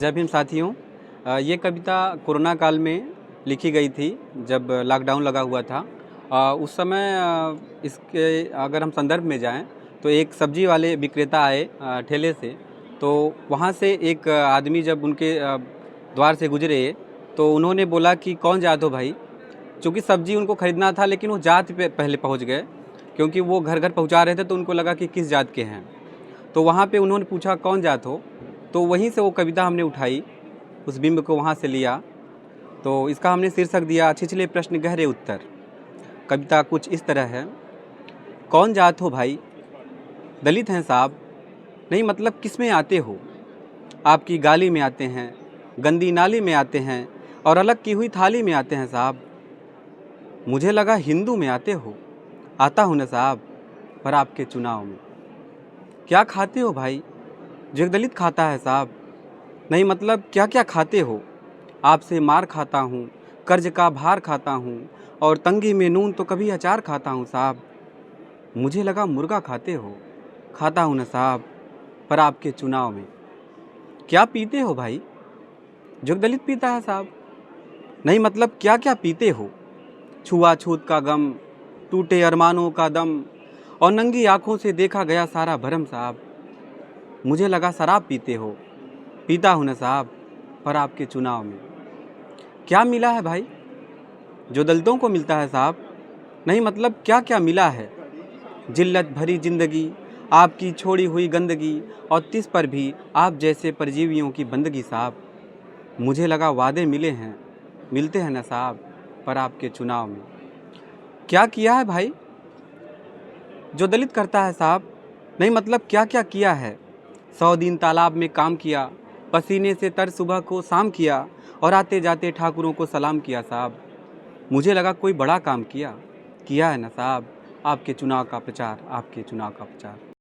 जय भीम साथियों। ये कविता कोरोना काल में लिखी गई थी जब लॉकडाउन लगा हुआ था। उस समय इसके अगर हम संदर्भ में जाएं तो एक सब्जी वाले विक्रेता आए ठेले से। तो वहाँ से एक आदमी जब उनके द्वार से गुजरे तो उन्होंने बोला कि कौन जात हो भाई। चूँकि सब्जी उनको ख़रीदना था लेकिन वो जात पे पहले पहुँच गए, क्योंकि वो घर घर पहुँचा रहे थे तो उनको लगा कि किस जात के हैं। तो वहाँ पे उन्होंने पूछा कौन जात हो, तो वहीं से वो कविता हमने उठाई, उस बिंब को वहाँ से लिया। तो इसका हमने शीर्षक दिया छिछले प्रश्न गहरे उत्तर। कविता कुछ इस तरह है। कौन जात हो भाई, दलित हैं साहब, नहीं मतलब किस में आते हो। आपकी गाली में आते हैं, गंदी नाली में आते हैं और अलग की हुई थाली में आते हैं साहब। मुझे लगा हिंदू में आते हो, आता हूँ न साहब, पर आपके चुनाव में। क्या खाते हो भाई, जो एक दलित खाता है साहब, नहीं मतलब क्या क्या खाते हो। आपसे मार खाता हूँ, कर्ज का भार खाता हूँ और तंगी में नून तो कभी अचार खाता हूँ साहब। मुझे लगा मुर्गा खाते हो, खाता हूँ न साहब, पर आपके चुनाव में। क्या पीते हो भाई, जो एक दलित पीता है साहब, नहीं मतलब क्या क्या पीते हो। छुआछूत का गम, टूटे अरमानों का दम और नंगी आंखों से देखा गया सारा भरम साहब। मुझे लगा शराब पीते हो, पीता हूँ न साहब, पर आपके चुनाव में। क्या मिला है भाई, जो दलितों को मिलता है साहब, नहीं मतलब क्या क्या मिला है। जिल्लत भरी जिंदगी, आपकी छोड़ी हुई गंदगी और तिस पर भी आप जैसे परजीवियों की बंदगी साहब। मुझे लगा वादे मिले हैं, मिलते हैं न साहब, पर आपके चुनाव में। क्या किया है भाई, जो दलित करता है साहब, नहीं मतलब क्या क्या किया है। 100 दिन तालाब में काम किया, पसीने से तर सुबह को शाम किया और आते जाते ठाकुरों को सलाम किया साहब। मुझे लगा कोई बड़ा काम किया है न साहब, आपके चुनाव का प्रचार, आपके चुनाव का प्रचार।